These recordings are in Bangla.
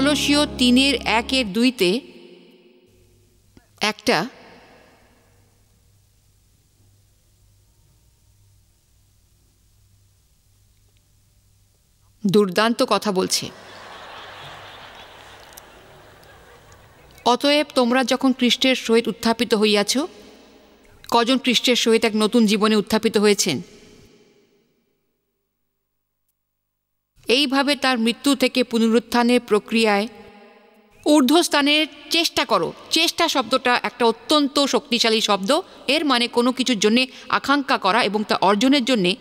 কলসীয় 3:1-2 একটা দুর্দান্ত কথা বলছে। অতএব তোমরা যখন খ্রিস্টের সহিত উত্থাপিত হইয়াছ, কজন খ্রিস্টের সহিত এক নতুন জীবনে উত্থাপিত হয়েছেন? এইভাবে তার মৃত্যু থেকে পুনরুত্থানের প্রক্রিয়ায় ঊর্ধ্বস্থানের চেষ্টা করো। চেষ্টা শব্দটা একটা অত্যন্ত শক্তিশালী শব্দ। এর মানে কোনো কিছুর জন্যে আকাঙ্ক্ষা করা এবং তা অর্জনের জন্যে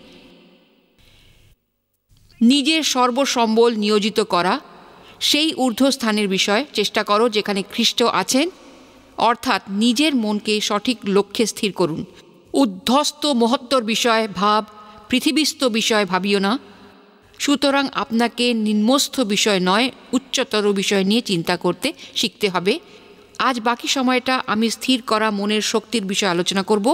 নিজের সর্বসম্বল নিয়োজিত করা। সেই ঊর্ধ্বস্থানের বিষয় চেষ্টা করো যেখানে খ্রিস্ট আছেন, অর্থাৎ নিজের মনকে সঠিক লক্ষ্যে স্থির করুন। উদ্ধস্ত মহত্তর বিষয় ভাব, পৃথিবীস্থ বিষয় ভাবিও না। সুতরাং আপনাকে নিম্নস্থ বিষয় নয়, উচ্চতর বিষয় নিয়ে চিন্তা করতে শিখতে হবে। আজ বাকি সময়টা আমি স্থির করা মনের শক্তির বিষয়ে আলোচনা করব।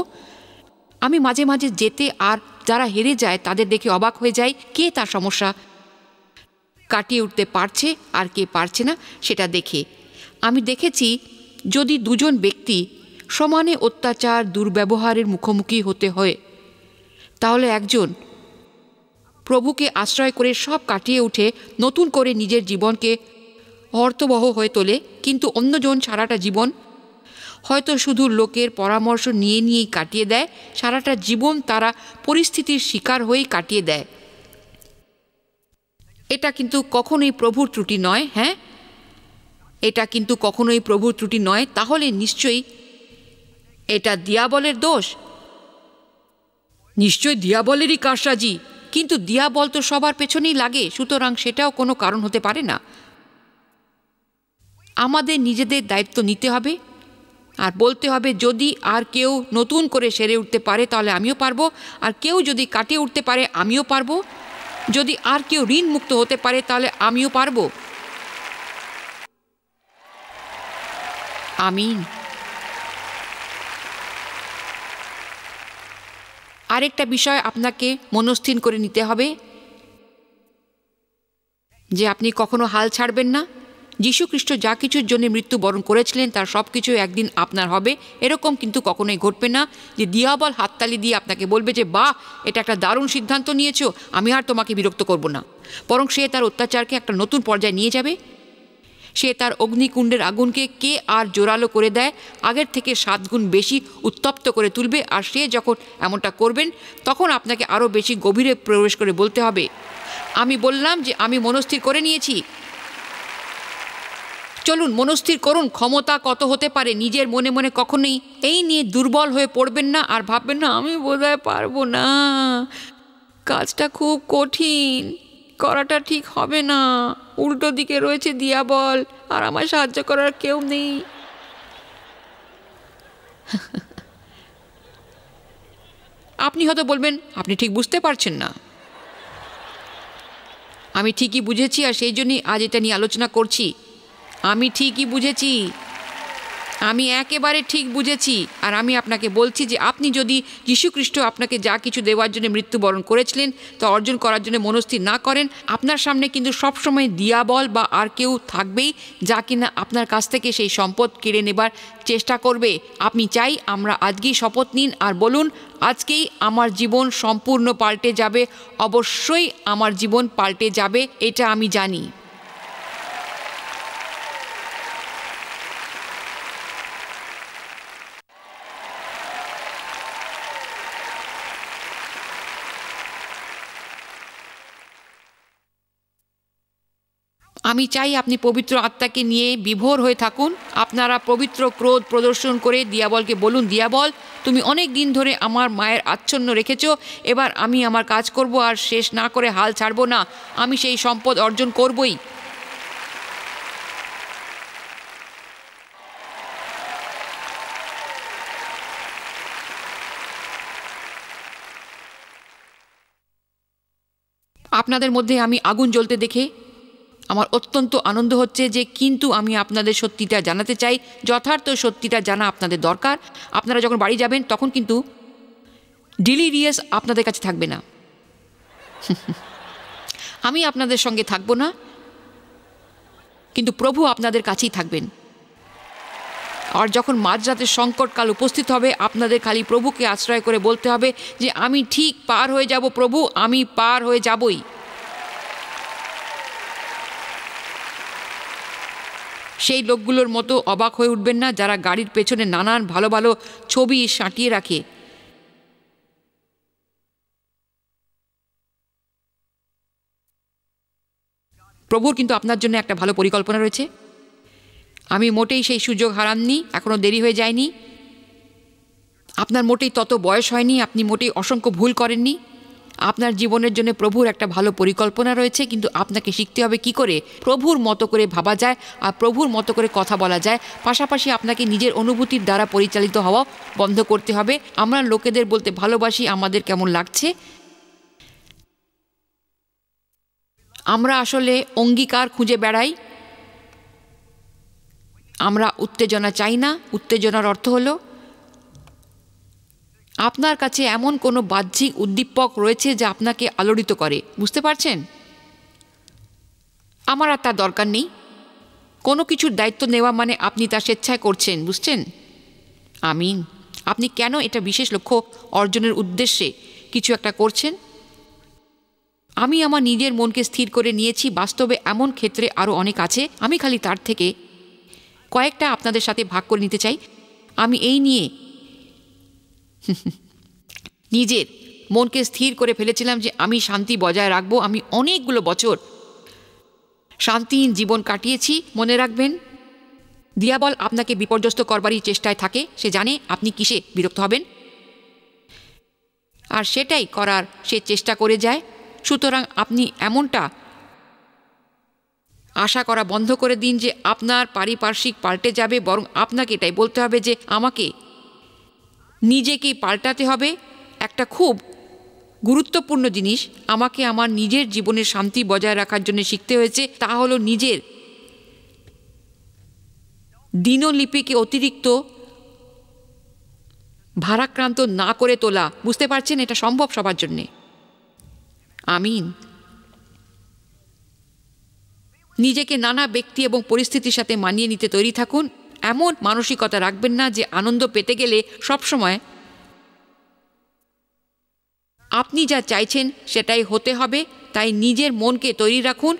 আমি মাঝে মাঝে যেতে আর যারা হেরে যায় তাদের দেখে অবাক হয়ে যাই, কে তার সমস্যা কাটিয়ে উঠতে পারছে আর কে পারছে না সেটা দেখে। আমি দেখেছি যদি দুজন ব্যক্তি সমানে অত্যাচার দুর্ব্যবহারের মুখোমুখি হতে হয়, তাহলে একজন প্রভুকে আশ্রয় করে সব কাটিয়ে উঠে নতুন করে নিজের জীবনকে অর্থবহ হয়ে তোলে, কিন্তু অন্যজন সারাটা জীবন হয়তো শুধু লোকের পরামর্শ নিয়ে নিয়েই কাটিয়ে দেয়। সারাটা জীবন তারা পরিস্থিতির শিকার হয়েই কাটিয়ে দেয়। এটা কিন্তু কখনোই প্রভুর ত্রুটি নয়। হ্যাঁ, এটা কিন্তু কখনোই প্রভুর ত্রুটি নয়। তাহলে নিশ্চয়ই এটা দিয়াবলের দোষ। নিশ্চয়ই দিয়াবলেরই কারসাজি। কিন্তু দিয়াবল তো সবার পেছনেই লাগে, সুতরাং সেটাও কোনো কারণ হতে পারে না। আমাদের নিজেদের দায়িত্ব নিতে হবে আর বলতে হবে, যদি আর কেউ নতুন করে সেরে উঠতে পারে তাহলে আমিও পারবো, আর কেউ যদি কাটিয়ে উঠতে পারে আমিও পারবো। যদি আর কেউ ঋণ মুক্ত হতে পারে তাহলে আমিও পারবো। আমিন। আরেকটা বিষয় আপনাকে মনস্থির করে নিতে হবে যে আপনি কখনো হাল ছাড়বেন না। যীশু খ্রিস্ট যা কিছুর জন্য মৃত্যুবরণ করেছিলেন তার সব কিছু একদিন আপনার হবে। এরকম কিন্তু কখনোই ঘটবে না যে দিয়াবল হাততালি দিয়ে আপনাকে বলবে যে বাহ, এটা একটা দারুণ সিদ্ধান্ত নিয়েছো, আমি আর তোমাকে বিরক্ত করব না। বরং সে তার অত্যাচারকে একটা নতুন পর্যায়ে নিয়ে যাবে। সে তার অগ্নিকুণ্ডের আগুনকে কে আর জোরালো করে দেয়, আগের থেকে 7 গুণ বেশি উত্তপ্ত করে তুলবে। আর সে যখন এমনটা করবেন তখন আপনাকে আরও বেশি গভীরে প্রবেশ করে বলতে হবে, আমি বললাম যে আমি মনস্থির করে নিয়েছি। চলুন মনস্থির করুন ক্ষমতা কত হতে পারে। নিজের মনে মনে কখনোই এই নিয়ে দুর্বল হয়ে পড়বেন না আর ভাববেন না আমি বোধহয় পারবো না, কাজটা খুব কঠিন, করাটা ঠিক হবে না, উল্টো দিকে রয়েছে দিয়াবল আর আমার সাহায্য করার কেউ নেই। আপনি হয়তো বলবেন আপনি ঠিক বুঝতে পারছেন না। আমি ঠিকই বুঝেছি আর সেই জন্যই আজ এটা নিয়ে আলোচনা করছি। আমি ঠিকই বুঝেছি, আমি একেবারে ঠিক বুঝেছি। আর আমি আপনাকে বলছি যে আপনি যদি যীশু খ্রিস্ট আপনাকে যা কিছু দেওয়ার জন্য মৃত্যুবরণ করেছিলেন তা অর্জন করার জন্য মনস্থির না করেন, আপনার সামনে কিন্তু সবসময় দিয়াবল বা আর কেউ থাকবেই যা কিনা আপনার কাছ থেকে সেই সম্পদ কেড়ে নেবার চেষ্টা করবে। আপনি চাই আমরা আজকেই শপথ নিন আর বলুন, আজকেই আমার জীবন সম্পূর্ণ পাল্টে যাবে। অবশ্যই আমার জীবন পাল্টে যাবে, এটা আমি জানি। আমি চাই আপনি পবিত্র আত্মাকে নিয়ে বিভোর হয়ে থাকুন। আপনারা পবিত্র ক্রোধ প্রদর্শন করে দিয়াবলকে বলুন, দিয়াবল তুমি অনেক দিন ধরে আমার মায়ের আচ্ছন্ন রেখেছ, এবার আমি আমার কাজ করব আর শেষ না করে হাল ছাড়ব না। আমি সেই সম্পদ অর্জন করবই। আপনাদের মধ্যে আমি আগুন জ্বলতে দেখে আমার অত্যন্ত আনন্দ হচ্ছে যে, কিন্তু আমি আপনাদের সত্যিটা জানাতে চাই, যথার্থ সত্যিটা জানা আপনাদের দরকার। আপনারা যখন বাড়ি যাবেন তখন কিন্তু ডিলিরিয়াস আপনাদের কাছে থাকবে না। আমি আপনাদের সঙ্গে থাকবো না। কিন্তু প্রভু আপনাদের কাছেই থাকবেন। আর যখন মাঝরাতের সংকটকাল উপস্থিত হবে, আপনাদের খালি প্রভুকে আশ্রয় করে বলতে হবে যে আমি ঠিক পার হয়ে যাব প্রভু, আমি পার হয়ে যাবই। সেই লোকগুলোর মতো অবাক হয়ে উঠবেন না যারা গাড়ির পেছনে নানান ভালো ভালো ছবি সাঁটিয়ে রাখে। প্রভুর কিন্তু আপনার জন্য একটা ভালো পরিকল্পনা রয়েছে। আমি মোটেই সেই সুযোগ হারাননি, এখনো দেরি হয়ে যায়নি। আপনার মোটেই তত বয়স হয়নি, আপনি মোটেই অসংখ্য ভুল করেননি। আপনার জীবনের জন্য প্রভুর একটা ভালো পরিকল্পনা রয়েছে, কিন্তু আপনাকে শিখতে হবে কি করে প্রভুর মতো করে ভাবা যায় আর প্রভুর মতো করে কথা বলা যায়। পাশাপাশি আপনাকে নিজের অনুভূতির দ্বারা পরিচালিত হওয়া বন্ধ করতে হবে। আমরা লোকেদের বলতে ভালোবাসি আমাদের কেমন লাগছে। আমরা আসলে অঙ্গীকার খুঁজে বেড়াই। আমরা উত্তেজনা চাই না। উত্তেজনার অর্থ হলো আপনার কাছে এমন কোনো বাহ্যিক উদ্দীপক রয়েছে যা আপনাকে আলোড়িত করে। বুঝতে পারছেন? আমার আর তার দরকার নেই। কোনো কিছুর দায়িত্ব নেওয়া মানে আপনি তা স্বেচ্ছায় করছেন, বুঝছেন? আমিন। আপনি কেন এটা বিশেষ লক্ষ্য অর্জনের উদ্দেশ্যে কিছু একটা করছেন? আমি আমার নিজের মনকে স্থির করে নিয়েছি। বাস্তবে এমন ক্ষেত্রে আরও অনেক আছে, আমি খালি তার থেকে কয়েকটা আপনাদের সাথে ভাগ করে নিতে চাই। আমি এই নিয়ে নিজের মনকে স্থির করে ফেলেছিলাম যে আমি শান্তি বজায় রাখবো। আমি অনেকগুলো বছর শান্তিহীন জীবন কাটিয়েছি। মনে রাখবেন, দিয়াবল আপনাকে বিপর্যস্ত করবারই চেষ্টায় থাকে। সে জানে আপনি কিসে বিরক্ত হবেন, আর সেটাই করার সে চেষ্টা করে যায়। সুতরাং আপনি এমনটা আশা করা বন্ধ করে দিন যে আপনার পারিপার্শ্বিক পাল্টে যাবে, বরং আপনাকে এটাই বলতে হবে যে আমাকে নিজেকেই পাল্টাতে হবে। একটা খুব গুরুত্বপূর্ণ জিনিস আমাকে আমার নিজের জীবনের শান্তি বজায় রাখার জন্য শিখতে হয়েছে, তা হলো নিজের দিনলিপিকে অতিরিক্ত ভারাক্রান্ত না করে তোলা। বুঝতে পারছেন? এটা সম্ভব সবার জন্যে। আমিন। নিজেকে নানা ব্যক্তি এবং পরিস্থিতির সাথে মানিয়ে নিতে তৈরি থাকুন। এমন মানসিকতা রাখবেন না যে আনন্দ পেতে গেলে সবসময় আপনি যা চাইছেন সেটাই হতে হবে। তাই নিজের মনকে তৈরি রাখুন।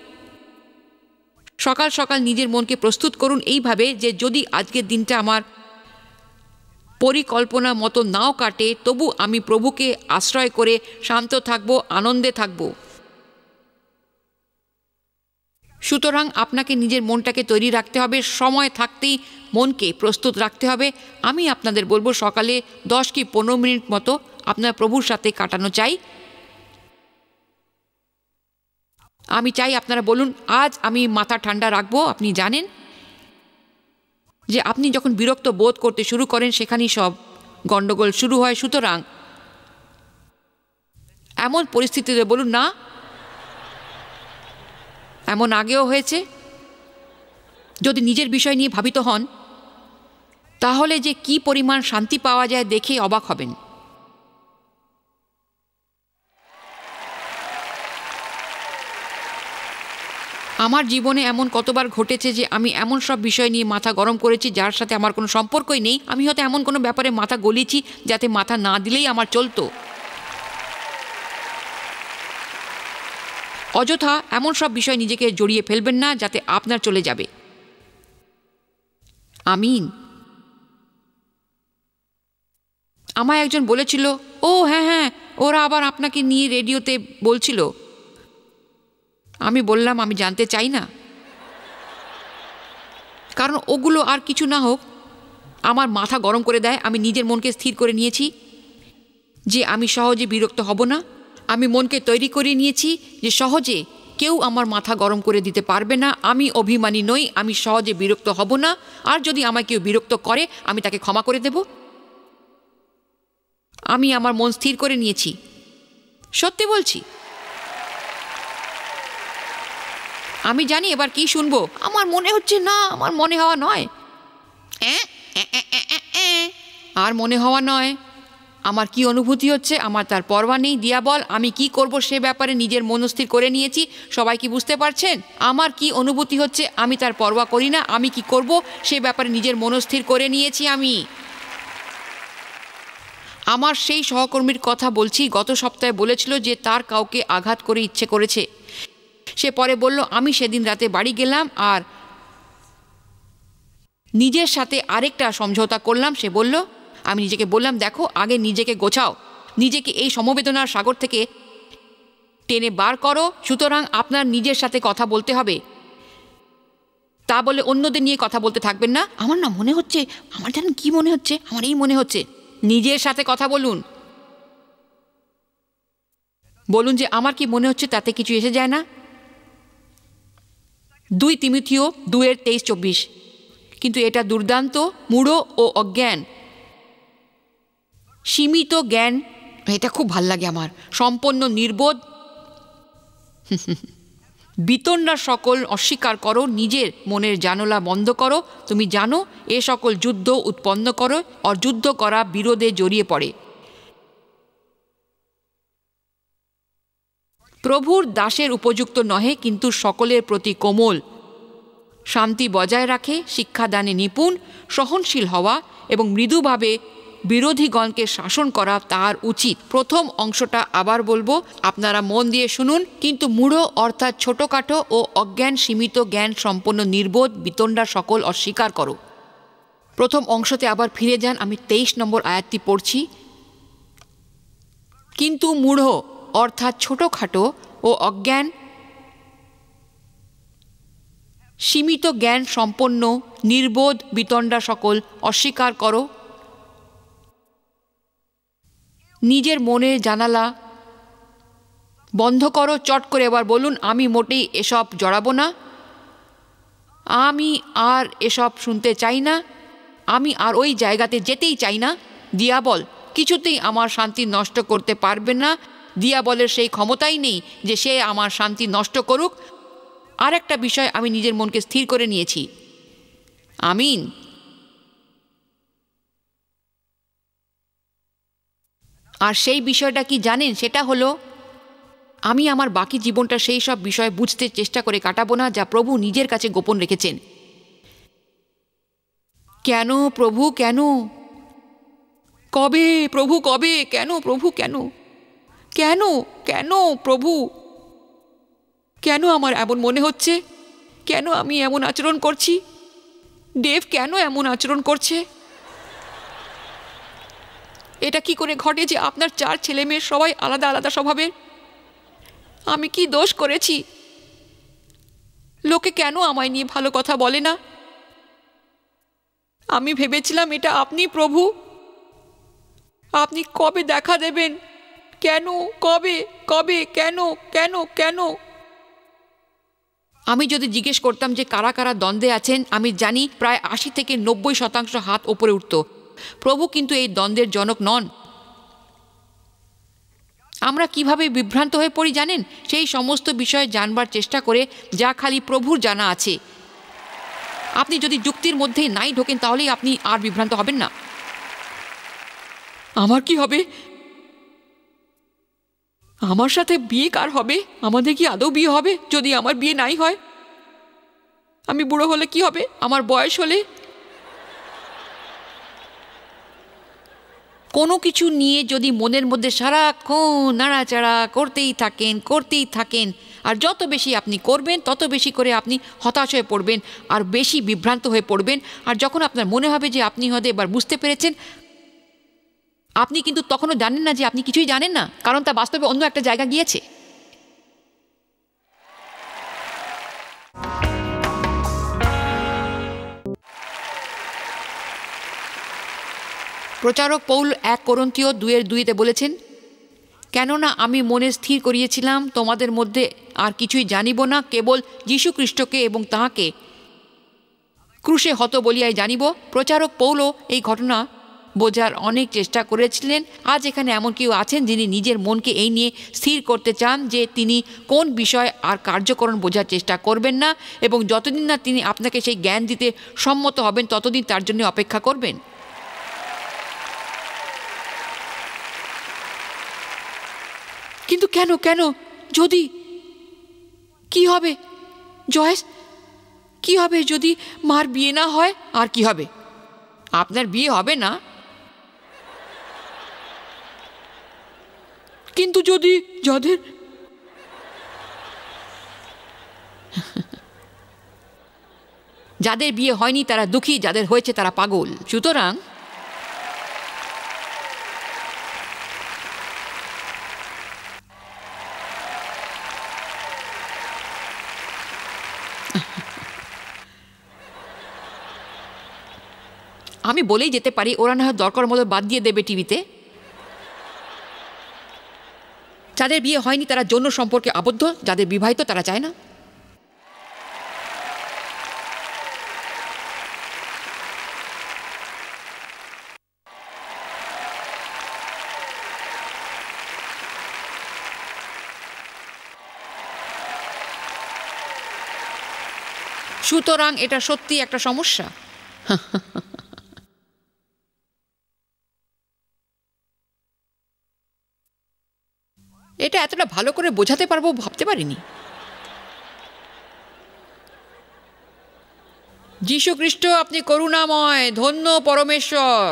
সকাল সকাল নিজের মনকে প্রস্তুত করুন এইভাবে যে যদি আজকের দিনটা আমার পরিকল্পনা মতো নাও কাটে, তবু আমি প্রভুকে আশ্রয় করে শান্ত থাকব, আনন্দে থাকব। সুতরাং আপনাকে নিজের মনটাকে তৈরি রাখতে হবে। সময় থাকতেই মনকে প্রস্তুত রাখতে হবে। আমি আপনাদের বলবো সকালে 10 কি 15 মিনিট মতো আপনার প্রভুর সাথে কাটানো চাই। আমি চাই আপনারা বলুন, আজ আমি মাথা ঠান্ডা রাখবো। আপনি জানেন যে আপনি যখন বিরক্ত বোধ করতে শুরু করেন সেখানেই সব গণ্ডগোল শুরু হয়। সুতরাং এমন পরিস্থিতিতে বলুন, না, এমন আগেও হয়েছে। যদি নিজের বিষয় নিয়ে ভাবিত হন তাহলে যে কি পরিমাণ শান্তি পাওয়া যায় দেখে অবাক হবেন। আমার জীবনে এমন কতবার ঘটেছে যে আমি এমন সব বিষয় নিয়ে মাথা গরম করেছি যার সাথে আমার কোনো সম্পর্কই নেই। আমি হয়তো এমন কোনো ব্যাপারে মাথা গলিয়েছি যাতে মাথা না দিলেই আমার চলতো। অযথা এমন সব বিষয় নিজেকে জড়িয়ে ফেলবেন না যাতে আপনার চলে যাবে। আমিন। আমায় একজন বলেছিল, ও হ্যাঁ হ্যাঁ, ওরা আবার আপনাকে নিয়ে রেডিওতে বলছিল। আমি বললাম আমি জানতে চাই না, কারণ ওগুলো আর কিছু না হোক আমার মাথা গরম করে দেয়। আমি নিজের মনকে স্থির করে নিয়েছি যে আমি সহজে বিরক্ত হব না। আমি মনকে তৈরি করে নিয়েছি যে সহজে কেউ আমার মাথা গরম করে দিতে পারবে না। আমি অভিমানী নই, আমি সহজে বিরক্ত হব না। আর যদি আমায় কেউ বিরক্ত করে আমি তাকে ক্ষমা করে দেব। আমি আমার মন স্থির করে নিয়েছি, সত্যি বলছি। আমি জানি এবার কি শুনবো। আমার মনে হচ্ছে না, আমার মনে হওয়া নয়, আর মনে হওয়া নয়, আমার কি অনুভূতি হচ্ছে আমার তার পরোয়া নেই। দিয়াবল, আমি কি করব সে ব্যাপারে নিজের মনস্থির করে নিয়েছি। সবাই কি বুঝতে পারছেন? আমার কি অনুভূতি হচ্ছে আমি তার পরোয়া করি না। আমি কি করব সে ব্যাপারে নিজের মনস্থির করে নিয়েছি। আমি আমার সেই সহকর্মীর কথা বলছি, গত সপ্তাহে বলেছিল যে তার কাউকে আঘাত করে ইচ্ছে করেছে। সে পরে বলল, আমি সেদিন রাতে বাড়ি গেলাম আর নিজের সাথে আরেকটা সমঝোতা করলাম। সে বলল, আমি নিজেকে বললাম, দেখো, আগে নিজেকে গোছাও, নিজেকে এই সমবেদনার সাগর থেকে টেনে বার করো। সুতরাং আপনার নিজের সাথে কথা বলতে হবে, তা বলে অন্যদের নিয়ে কথা বলতে থাকবেন না। আমার না মনে হচ্ছে, আমার জানেন কি মনে হচ্ছে, আমার এই মনে হচ্ছে। নিজের সাথে কথা বলুন, বলুন যে আমার কি মনে হচ্ছে, তাতে কিছু এসে যায় না। 2 তিমথিও 2:23-24। কিন্তু এটা দুর্দান্ত, মূঢ় ও অজ্ঞান, সীমিত জ্ঞান, এটা খুব ভাল লাগে আমার, সম্পন্ন নির্বোধ, বিতণ্ডা সকল অস্বীকার করো, নিজের মনের জানলা বন্ধ করো। তুমি জানো এ সকল যুদ্ধ উৎপন্ন করো, আর যুদ্ধ করা বিরোধে জড়িয়ে পড়ে। প্রভুর দাসের উপযুক্ত নহে, কিন্তু সকলের প্রতি কোমল, শান্তি বজায় রাখে, শিক্ষাদানে নিপুণ, সহনশীল হওয়া এবং মৃদুভাবে বিরোধীগণকে শাসন করা তার উচিত। প্রথম অংশটা আবার বলবো, আপনারা মন দিয়ে শুনুন। কিন্তু মূঢ় অর্থাৎ ছোটোখাটো ও অজ্ঞান, সীমিত জ্ঞান সম্পন্ন, নির্বোধ, বিতণ্ডা সকল অস্বীকার করো। প্রথম অংশতে আবার ফিরে যান, আমি 23 নম্বর আয়াতটি পড়ছি। কিন্তু মূঢ় অর্থাৎ ছোটোখাটো ও অজ্ঞান, সীমিত জ্ঞান সম্পন্ন, নির্বোধ, বিতণ্ডা সকল অস্বীকার করো। নিজের মনের জানালা বন্ধ করো। চট করে এবার বলুন, আমি মোটেই এসব জড়াবো না, আমি আর এসব শুনতে চাই না, আমি আর ওই জায়গাতে যেতেই চাই না। দিয়াবল কিছুতেই আমার শান্তি নষ্ট করতে পারবে না। দিয়াবলের সেই ক্ষমতাই নেই যে সে আমার শান্তি নষ্ট করুক। আর একটা বিষয় আমি নিজের মনকে স্থির করে নিয়েছি। আমিন। আর সেই বিষয়টা কি জানেন? সেটা হলো, আমি আমার বাকি জীবনটা সেই সব বিষয় বুঝতে চেষ্টা করে কাটাবো না যা প্রভু নিজের কাছে গোপন রেখেছেন। কেন প্রভু, কেন, কবে প্রভু, কবে, কেন প্রভু, কেন, কেন, কেন প্রভু, কেন আমার এমন মনে হচ্ছে, কেন আমি এমন আচরণ করছি, ডেভ কেন এমন আচরণ করছে? এটা কি করে ঘটে যে আপনার 4 ছেলে মেয়ে সবাই আলাদা আলাদা স্বভাবের? আমি কি দোষ করেছি? লোকে কেন আমায় নিয়ে ভালো কথা বলে না? আমি ভেবেছিলাম এটা আপনি প্রভু। আপনি কবে দেখা দেবেন? কেন, কবে, কবে, কেন, কেন, কেন? আমি যদি জিজ্ঞেস করতাম যে কারা কারা দ্বন্দ্বে আছেন, আমি জানি প্রায় 80 থেকে 90% হাত ওপরে উঠত। প্রভু কিন্তু এই দ্বন্দ্বের জনক নন। আমরা কিভাবে বিভ্রান্ত হয়ে পড়ি জানেন? সেই সমস্ত বিষয়ে জানবার চেষ্টা করে যা খালি প্রভুর জানা আছে। আপনি যদি যুক্তির মধ্যেই নাই ঢোকেন, তাহলেই আপনি আর বিভ্রান্ত হবেন না। আমার কি হবে? আমার সাথে বিয়ে কার হবে? আমাদের কি আদৌ বিয়ে হবে? যদি আমার বিয়ে নাই হয়, আমি বুড়ো হলে কি হবে? আমার বয়স হলে? কোনো কিছু নিয়ে যদি মনের মধ্যে সারাক্ষণ নাড়াচাড়া করতেই থাকেন, আর যত বেশি আপনি করবেন তত বেশি করে আপনি হতাশ হয়ে পড়বেন আর বেশি বিভ্রান্ত হয়ে পড়বেন। আর যখন আপনার মনে হবে যে আপনি হয়তো এবার বুঝতে পেরেছেন, আপনি কিন্তু তখনও জানেন না যে আপনি কিছুই জানেন না, কারণ তা বাস্তবে অন্য একটা জায়গা গিয়েছে। প্রচারক পৌল 1 কোরিন্থীয় 2:2 বলেছেন, কেননা আমি মনে স্থির করিয়েছিলাম তোমাদের মধ্যে আর কিছুই জানিব না, কেবল যীশু খ্রিস্টকে এবং তাহাকে ক্রুশে হত বলিয়াই জানিব। প্রচারক পৌলও এই ঘটনা বোঝার অনেক চেষ্টা করেছিলেন। আজ এখানে এমন কেউ আছেন যিনি নিজের মনকে এই নিয়ে স্থির করতে চান যে তিনি কোন বিষয় আর কার্যকরণ বোঝার চেষ্টা করবেন না, এবং যতদিন না তিনি আপনাকে সেই জ্ঞান দিতে সম্মত হবেন ততদিন তার জন্য অপেক্ষা করবেন। কিন্তু কেন কেন? যদি কি হবে জয়েস? কি হবে যদি মার বিয়ে না হয়? আর কি হবে? আপনার বিয়ে হবে না, কিন্তু যদি যাদের যাদের বিয়ে হয়নি তারা দুঃখী, যাদের হয়েছে তারা পাগল। সুতরাং আমি বলেই যেতে পারি, ওরা না হয় দরকার মতো বাদ দিয়ে দেবে টিভিতে। যাদের বিয়ে হয়নি তারা যৌন সম্পর্কে আবদ্ধ, যাদের বিবাহিত তারা চায় না। সুতরাং এটা সত্যি একটা সমস্যা। এটা এতটা ভালো করে বোঝাতে পারবো ভাবতে পারিনি। যীশু খ্রিস্ট আপনি করুণাময়, ধন্য পরমেশ্বর।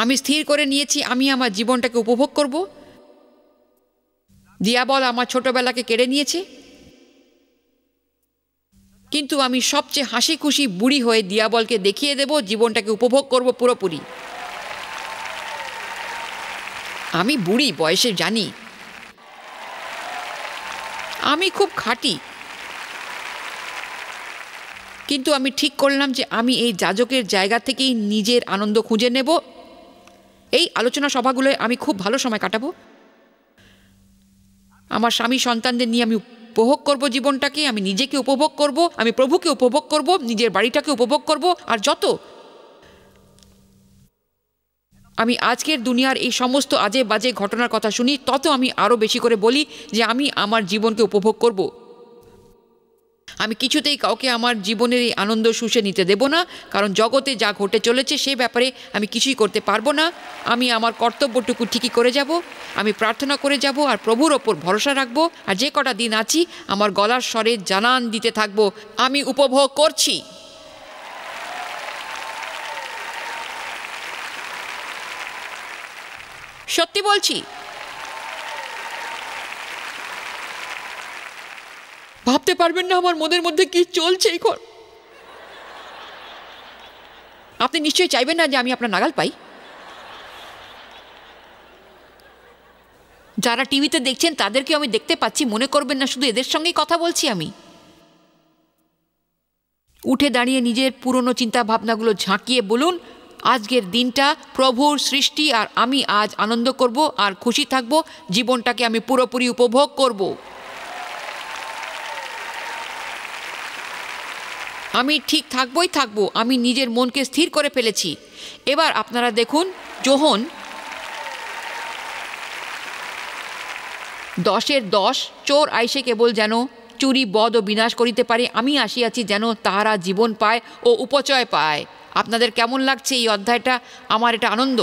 আমি স্থির করে নিয়েছি আমি আমার জীবনটাকে উপভোগ করব। দিয়াবল আমার ছোটবেলাকে কেড়ে নিয়েছে, কিন্তু আমি সবচেয়ে হাসি খুশি বুড়ি হয়ে দিয়াবলকে দেখিয়ে দেব জীবনটাকে উপভোগ করব পুরোপুরি। আমি বুড়ি বয়সে, জানি আমি খুব খাঁটি, কিন্তু আমি ঠিক করলাম যে আমি এই যাজকের জায়গা থেকেই নিজের আনন্দ খুঁজে নেব। এই আলোচনা সভাগুলোয় আমি খুব ভালো সময় কাটাবো। আমার স্বামী সন্তানদের নিয়ে আমি উপভোগ করব জীবনটাকে, আমি নিজেকে উপভোগ করব, আমি প্রভুকে উপভোগ করব, নিজের বাড়িটাকে উপভোগ করব। আর যত আমি আজকের দুনিয়ার এই সমস্ত আজে বাজে ঘটনার কথা শুনি, তত আমি আরও বেশি করে বলি যে আমি আমার জীবনকে উপভোগ করব। আমি কিছুতেই কাউকে আমার জীবনের এই আনন্দ শুষে নিতে দেব না, কারণ জগতে যা ঘটে চলেছে সে ব্যাপারে আমি কিছুই করতে পারবো না। আমি আমার কর্তব্যটুকু ঠিকই করে যাব, আমি প্রার্থনা করে যাব আর প্রভুর ওপর ভরসা রাখবো। আর যে কটা দিন আছি আমার গলার স্বরে জানান দিতে থাকবো, আমি উপভোগ করছি। সত্যি বলছি। ভাবতে পারবেন না আমার মনের মধ্যে কি চলছে এখন। আপনি নিশ্চয়ই চাইবেন না যে আমি আপনার নাগাল পাই। যারা টিভিতে দেখছেন তাদেরকে আমি দেখতে পাচ্ছি, মনে করবেন না শুধু এদের সঙ্গেই কথা বলছি আমি। উঠে দাঁড়িয়ে নিজের পুরনো চিন্তা ভাবনাগুলো ঝাঁকিয়ে বলুন, আজকের দিনটা প্রভুর সৃষ্টি আর আমি আজ আনন্দ করব আর খুশি থাকব, জীবনটাকে আমি পুরোপুরি উপভোগ করব। আমি ঠিক থাকবই থাকবো, আমি নিজের মনকে স্থির করে ফেলেছি। এবার আপনারা দেখুন, যোহন 10:10, চোর আইসে কেবল যেন চুরি বদ ও বিনাশ করিতে পারে, আমি আসিয়াছি যেন তাহারা জীবন পায় ও উপচয় পায়। আপনাদের কেমন লাগছে এই অধ্যায়টা? আমার এটা আনন্দ।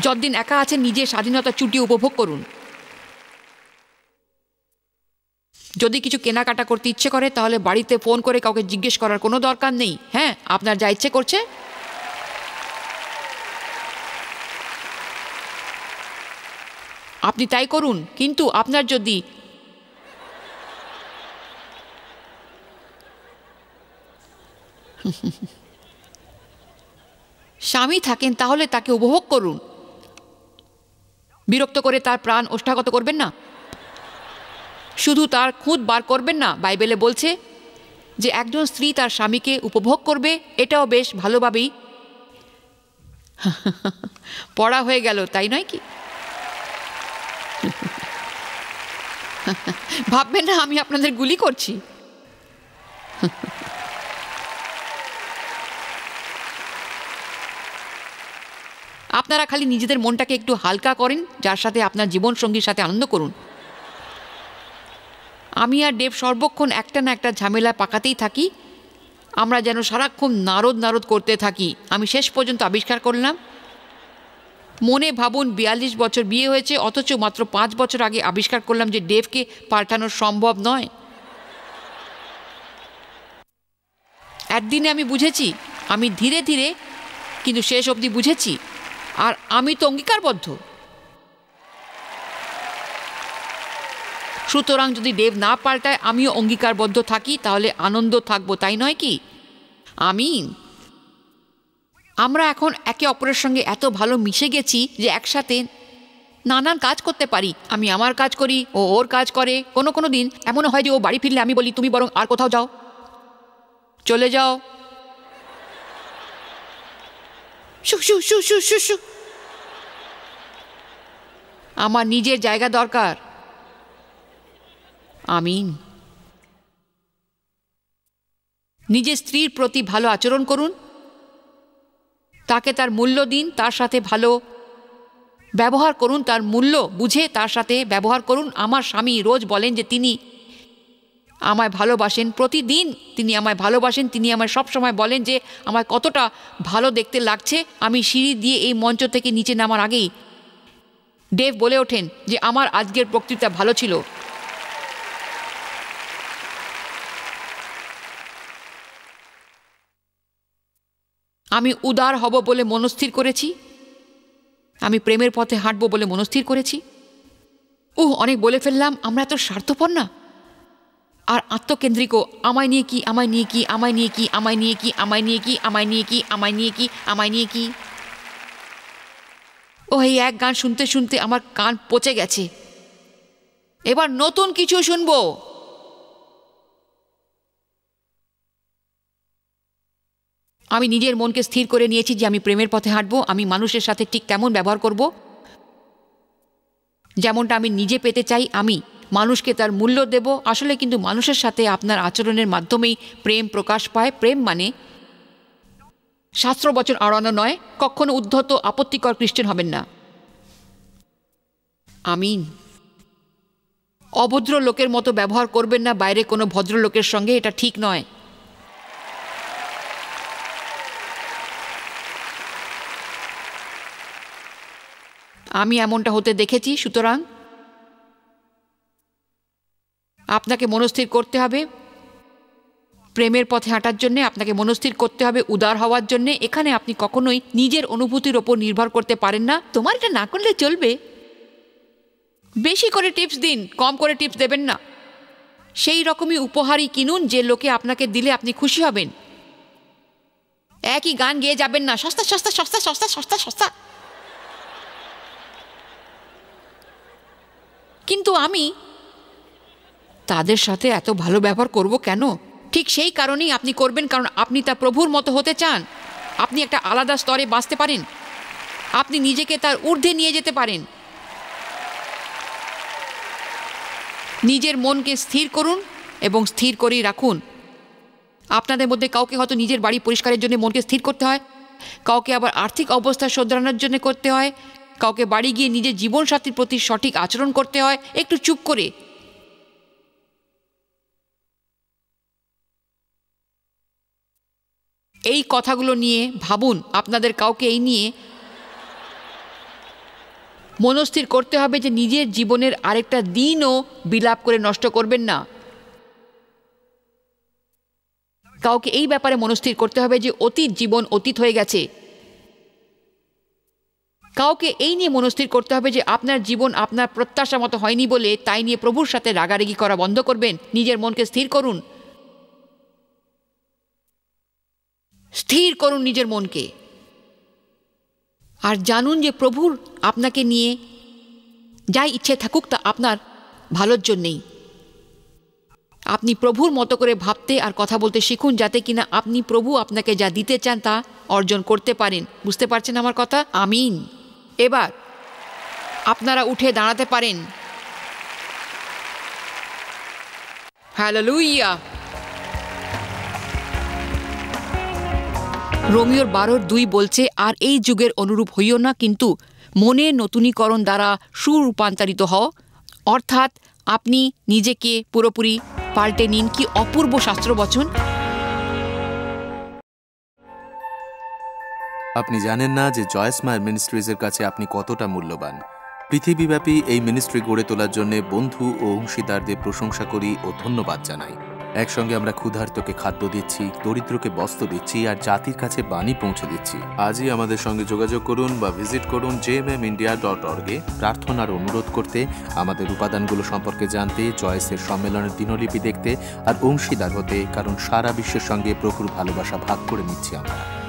যতদিন একা আছেন নিজের স্বাধীনতা চুটিয়ে উপভোগ করুন। যদি কিছু কেনাকাটা করতে ইচ্ছে করে তাহলে বাড়িতে ফোন করে কাউকে জিজ্ঞেস করার কোনো দরকার নেই। হ্যাঁ, আপনার যা ইচ্ছে করছে আপনি তাই করুন। কিন্তু আপনার যদি স্বামী থাকেন তাহলে তাকে উপভোগ করুন, বিরক্ত করে তার প্রাণ ওষ্ঠাগত করবেন না, শুধু তার খুঁত বার করবেন না। বাইবেলে বলছে যে একজন স্ত্রী তার স্বামীকে উপভোগ করবে, এটাও বেশ ভালোভাবেই পড়া হয়ে গেল, তাই নয় কি? ভাববেন না আমি আপনাদের গুলি করছি। আপনারা খালি নিজেদের মনটাকে একটু হালকা করেন, যার সাথে আপনার জীবনসঙ্গীর সাথে আনন্দ করুন। আমি আর ডেভ সর্বক্ষণ একটা না একটা ঝামেলা পাকাতেই থাকি। আমরা যেন সারাক্ষণ নারদ নারদ করতে থাকি। আমি শেষ পর্যন্ত আবিষ্কার করলাম, মনে ভাবুন 42 বছর বিয়ে হয়েছে, অথচ মাত্র 5 বছর আগে আবিষ্কার করলাম যে ডেভকে পাল্টানো সম্ভব নয়। একদিনে আমি বুঝেছি, আমি ধীরে ধীরে কিন্তু শেষ অবধি বুঝেছি। আর আমি তো অঙ্গীকারবদ্ধ। সুতরাং যদি ডেভ না পাল্টায়, আমিও অঙ্গীকারবদ্ধ থাকি, তাহলে আনন্দ থাকবো, তাই নয় কি? আমিন। আমরা এখন একে অপরের সঙ্গে এত ভালো মিশে গেছি যে একসাথে নানান কাজ করতে পারি। আমি আমার কাজ করি, ও ওর কাজ করে। কোনো কোনো দিন এমনও হয় যে ও বাড়ি ফিরলে আমি বলি, তুমি বরং আর কোথাও যাও, চলে যাও। শু শু শু শু শু শু। আমার নিজের জায়গা দরকার। আমিন। নিজের স্ত্রীর প্রতি ভালো আচরণ করুন, তাকে তার মূল্য দিন, তার সাথে ভালো ব্যবহার করুন, তার মূল্য বুঝে তার সাথে ব্যবহার করুন। আমার স্বামী রোজ বলেন যে তিনি আমায় ভালোবাসেন, প্রতিদিন তিনি আমায় ভালোবাসেন। তিনি আমায় সবসময় বলেন যে আমায় কতটা ভালো দেখতে লাগছে। আমি সিঁড়ি দিয়ে এই মঞ্চ থেকে নিচে নামার আগেই ডেভ বলে ওঠেন যে আমার আজকের বক্তৃতা ভালো ছিল। আমি উদার হব বলে মনস্থির করেছি, আমি প্রেমের পথে হাঁটব বলে মনস্থির করেছি। অনেক বলে ফেললাম। আমরা এত স্বার্থপর না আর আত্মকেন্দ্রিকও। আমায় নিয়ে কি, আমায় নিয়ে কি, আমায় নিয়ে কি, আমায় নিয়ে কি, আমায় নিয়ে কি, আমায় নিয়ে কি, আমায় নিয়ে কি, আমায় নিয়ে কি। এই এক গান শুনতে শুনতে আমার কান পচে গেছে। এবার নতুন কিছু শুনবো। আমি নিজের মনকে স্থির করে নিয়েছি যে আমি প্রেমের পথে হাঁটবো। আমি মানুষের সাথে ঠিক কেমন ব্যবহার করব, যেমনটা আমি নিজে পেতে চাই। আমি মানুষকে তার মূল্য দেব। আসলে কিন্তু মানুষের সাথে আপনার আচরণের মাধ্যমেই প্রেম প্রকাশ পায়। প্রেম মানে শাস্ত্রবচন আড়ানো নয়। কখনো উদ্ধত আপত্তিকর খ্রিস্টান হবেন না। আমিন। অভদ্র লোকের মতো ব্যবহার করবেন না বাইরে কোনো ভদ্রলোকের সঙ্গে, এটা ঠিক নয়। আমি এমনটা হতে দেখেছি। সুতরাং আপনাকে মনস্থির করতে হবে প্রেমের পথে হাঁটার জন্যে, আপনাকে মনস্থির করতে হবে উদার হওয়ার জন্যে। এখানে আপনি কখনোই নিজের অনুভূতির ওপর নির্ভর করতে পারেন না। তোমার এটা না করলে চলবে। বেশি করে টিপস দিন, কম করে টিপস দেবেন না। সেই রকমই উপহারই কিনুন যে লোকে আপনাকে দিলে আপনি খুশি হবেন। একই গান গেয়ে যাবেন না, সস্তা সস্তা সস্তা সস্তা সস্তা সস্তা। কিন্তু আমি তাদের সাথে এত ভালো ব্যবহার করব কেন? ঠিক সেই কারণেই আপনি করবেন, কারণ আপনি তা প্রভুর মতো হতে চান। আপনি একটা আলাদা স্তরে বাঁচতে পারেন। আপনি নিজেকে তার ঊর্ধ্বে নিয়ে যেতে পারেন। নিজের মনকে স্থির করুন এবং স্থির করেই রাখুন। আপনাদের মধ্যে কাউকে হয়তো নিজের বাড়ি পরিষ্কারের জন্য মনকে স্থির করতে হয়, কাউকে আবার আর্থিক অবস্থা শোধরানোর জন্য করতে হয়, কাউকে বাড়ি গিয়ে নিজের জীবনসাথীর প্রতি সঠিক আচরণ করতে হয়। একটু চুপ করে এই কথাগুলো নিয়ে ভাবুন। আপনাদের কাউকে এই নিয়ে মনস্থির করতে হবে যে নিজের জীবনের আরেকটা দিনও বিলাপ করে নষ্ট করবেন না। কাউকে এই ব্যাপারে মনস্থির করতে হবে যে অতীত জীবন অতীত হয়ে গেছে। কাউকে এই নিয়ে মনস্থির করতে হবে যে আপনার জীবন আপনার প্রত্যাশা মতো হয়নি বলে তাই নিয়ে প্রভুর সাথে রাগারাগি করা বন্ধ করবেন। নিজের মনকে স্থির করুন, স্থির করুন নিজের মনকে। আর জানুন যে প্রভুর আপনাকে নিয়ে যাই ইচ্ছে থাকুক তা আপনার ভালোর জন্যেই। আপনি প্রভুর মতো করে ভাবতে আর কথা বলতে শিখুন, যাতে কিনা আপনি প্রভু আপনাকে যা দিতে চান তা অর্জন করতে পারেন। বুঝতে পারছেন আমার কথা? আমিন। এবার আপনারা উঠে দাঁড়াতে পারেন। হালেলুয়া। রোমিওর 12:2 বলছে, আর এই যুগের অনুরূপ হইও না, কিন্তু মনের নতুনীকরণ দ্বারা সুরূপান্তরিত হও। অর্থাৎ আপনি নিজেকে পুরোপুরি পাল্টে নিন। কি অপূর্ব শাস্ত্রবচন! আপনি জানেন না যে জয়েস মায়ের মিনিস্ট্রিজের কাছে আপনি কতটা মূল্যবান। পৃথিবীব্যাপী এই মিনিস্ট্রি গড়ে তোলার জন্য বন্ধু ও অংশীদারদের প্রশংসা করি ও ধন্যবাদ জানাই। একসঙ্গে আমরা ক্ষুধার্তকে খাদ্য দিচ্ছি, দরিদ্রকে বস্ত্র দিচ্ছি, আর জাতির কাছে বাণী পৌঁছে দিচ্ছি। আজই আমাদের সঙ্গে যোগাযোগ করুন বা ভিজিট করুন jmmindia.org এ প্রার্থনার অনুরোধ করতে, আমাদের উপাদানগুলো সম্পর্কে জানতে, জয়েসের সম্মেলনের দিনলিপি দেখতে আর অংশীদার হতে, কারণ সারা বিশ্বের সঙ্গে প্রভুর ভালোবাসা ভাগ করে নিচ্ছি আমরা।